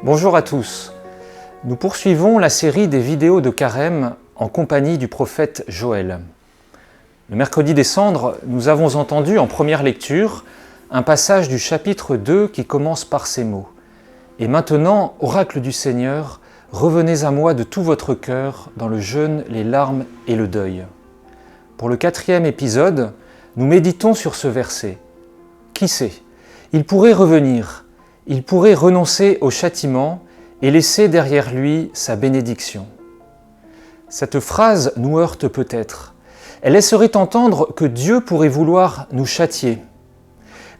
Bonjour à tous. Nous poursuivons la série des vidéos de Carême en compagnie du prophète Joël. Le mercredi des Cendres, nous avons entendu en première lecture un passage du chapitre 2 qui commence par ces mots. « Et maintenant, oracle du Seigneur, revenez à moi de tout votre cœur dans le jeûne, les larmes et le deuil. » Pour le 4e épisode, nous méditons sur ce verset. Qui sait? Il pourrait revenir, il pourrait renoncer au châtiment et laisser derrière lui sa bénédiction. Cette phrase nous heurte peut-être. Elle laisserait entendre que Dieu pourrait vouloir nous châtier.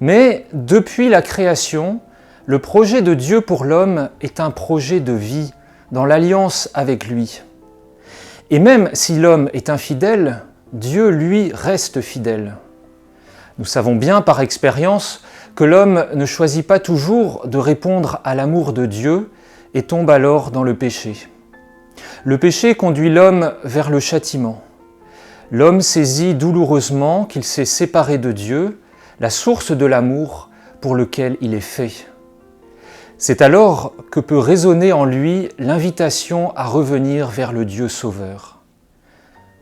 Mais depuis la création, le projet de Dieu pour l'homme est un projet de vie, dans l'alliance avec lui. Et même si l'homme est infidèle, Dieu, lui, reste fidèle. Nous savons bien par expérience que l'homme ne choisit pas toujours de répondre à l'amour de Dieu et tombe alors dans le péché. Le péché conduit l'homme vers le châtiment. L'homme saisit douloureusement qu'il s'est séparé de Dieu, la source de l'amour pour lequel il est fait. C'est alors que peut résonner en lui l'invitation à revenir vers le Dieu sauveur.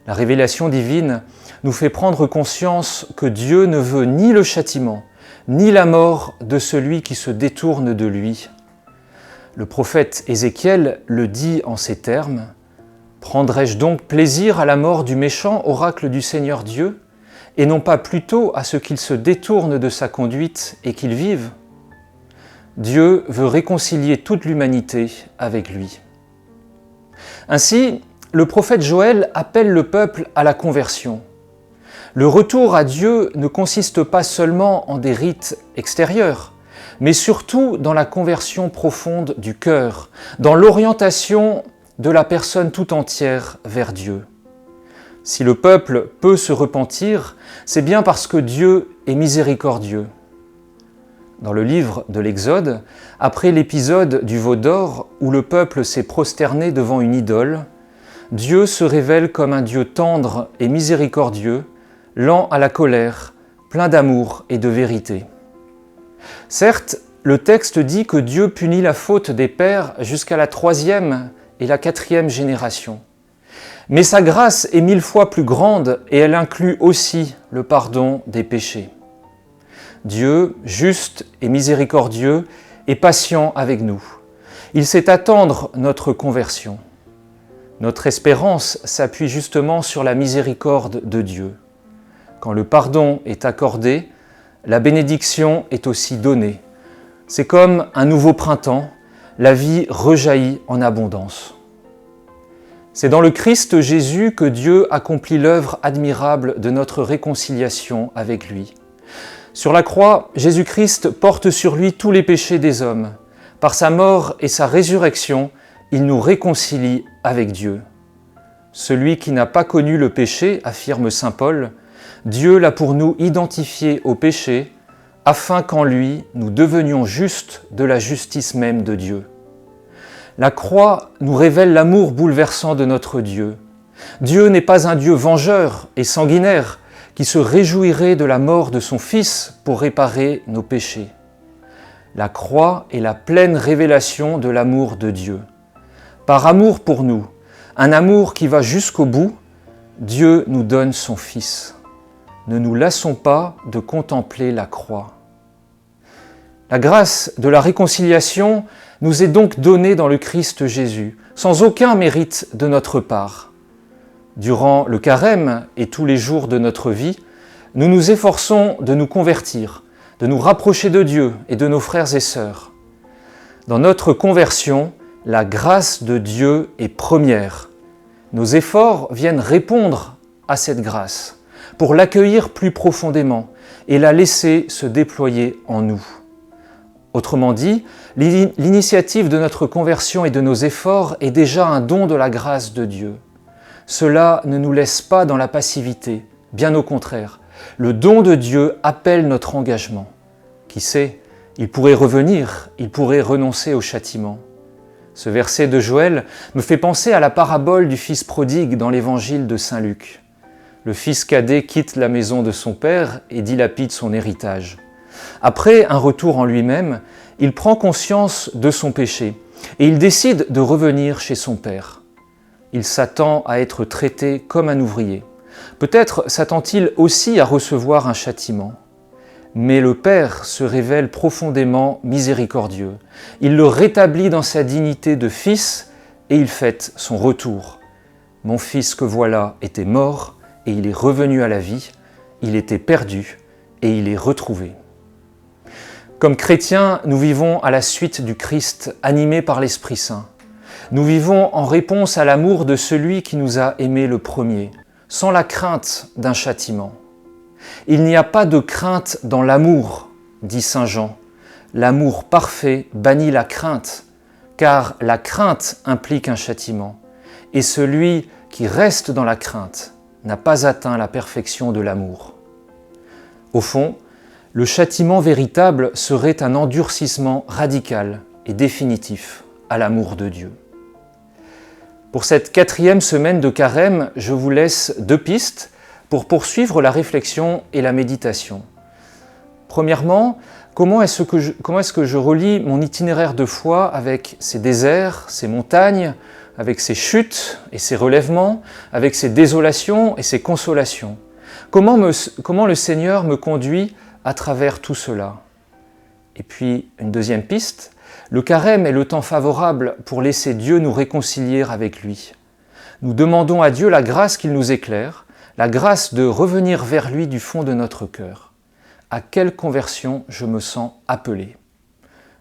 La révélation divine nous fait prendre conscience que Dieu ne veut ni le châtiment, ni la mort de celui qui se détourne de lui. Le prophète Ézéchiel le dit en ces termes : « Prendrais-je donc plaisir à la mort du méchant oracle du Seigneur Dieu, et non pas plutôt à ce qu'il se détourne de sa conduite et qu'il vive ?» Dieu veut réconcilier toute l'humanité avec lui. Ainsi, le prophète Joël appelle le peuple à la conversion. Le retour à Dieu ne consiste pas seulement en des rites extérieurs, mais surtout dans la conversion profonde du cœur, dans l'orientation de la personne tout entière vers Dieu. Si le peuple peut se repentir, c'est bien parce que Dieu est miséricordieux. Dans le livre de l'Exode, après l'épisode du veau d'or où le peuple s'est prosterné devant une idole, Dieu se révèle comme un Dieu tendre et miséricordieux, lent à la colère, plein d'amour et de vérité. Certes, le texte dit que Dieu punit la faute des pères jusqu'à la 3e et la 4e génération. Mais sa grâce est 1000 fois plus grande et elle inclut aussi le pardon des péchés. Dieu, juste et miséricordieux, est patient avec nous. Il sait attendre notre conversion. Notre espérance s'appuie justement sur la miséricorde de Dieu. Quand le pardon est accordé, la bénédiction est aussi donnée. C'est comme un nouveau printemps, la vie rejaillit en abondance. C'est dans le Christ Jésus que Dieu accomplit l'œuvre admirable de notre réconciliation avec lui. Sur la croix, Jésus-Christ porte sur lui tous les péchés des hommes. Par sa mort et sa résurrection, il nous réconcilie avec Dieu. Celui qui n'a pas connu le péché, affirme saint Paul, Dieu l'a pour nous identifié au péché, afin qu'en lui, nous devenions justes de la justice même de Dieu. La croix nous révèle l'amour bouleversant de notre Dieu. Dieu n'est pas un Dieu vengeur et sanguinaire qui se réjouirait de la mort de son Fils pour réparer nos péchés. La croix est la pleine révélation de l'amour de Dieu. Par amour pour nous, un amour qui va jusqu'au bout, Dieu nous donne son Fils. Ne nous lassons pas de contempler la croix. La grâce de la réconciliation nous est donc donnée dans le Christ Jésus, sans aucun mérite de notre part. Durant le carême et tous les jours de notre vie, nous nous efforçons de nous convertir, de nous rapprocher de Dieu et de nos frères et sœurs. Dans notre conversion, la grâce de Dieu est première. Nos efforts viennent répondre à cette grâce, pour l'accueillir plus profondément et la laisser se déployer en nous. Autrement dit, l'initiative de notre conversion et de nos efforts est déjà un don de la grâce de Dieu. Cela ne nous laisse pas dans la passivité, bien au contraire. Le don de Dieu appelle notre engagement. Qui sait, il pourrait revenir, il pourrait renoncer au châtiment. Ce verset de Joël me fait penser à la parabole du fils prodigue dans l'évangile de saint Luc. Le fils cadet quitte la maison de son père et dilapide son héritage. Après un retour en lui-même, il prend conscience de son péché Et il décide de revenir chez son père. Il s'attend à être traité comme un ouvrier. Peut-être s'attend-il aussi à recevoir un châtiment. Mais le Père se révèle profondément miséricordieux. Il le rétablit dans sa dignité de fils et il fête son retour. Mon fils que voilà était mort et il est revenu à la vie. Il était perdu et il est retrouvé. Comme chrétiens, nous vivons à la suite du Christ, animés par l'Esprit Saint. Nous vivons en réponse à l'amour de celui qui nous a aimés le premier, sans la crainte d'un châtiment. Il n'y a pas de crainte dans l'amour, dit saint Jean. L'amour parfait bannit la crainte, car la crainte implique un châtiment. Et celui qui reste dans la crainte n'a pas atteint la perfection de l'amour. Au fond, le châtiment véritable serait un endurcissement radical et définitif à l'amour de Dieu. Pour cette 4e semaine de Carême, je vous laisse 2 pistes pour poursuivre la réflexion et la méditation. Premièrement, comment est-ce que je relie mon itinéraire de foi avec ces déserts, ces montagnes, avec ces chutes et ces relèvements, avec ces désolations et ces consolations? Comment le Seigneur me conduit à travers tout cela? Et puis, une 2e piste, le carême est le temps favorable pour laisser Dieu nous réconcilier avec lui. Nous demandons à Dieu la grâce qu'il nous éclaire, la grâce de revenir vers lui du fond de notre cœur. À quelle conversion je me sens appelé?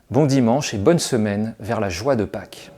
Bon dimanche et bonne semaine vers la joie de Pâques.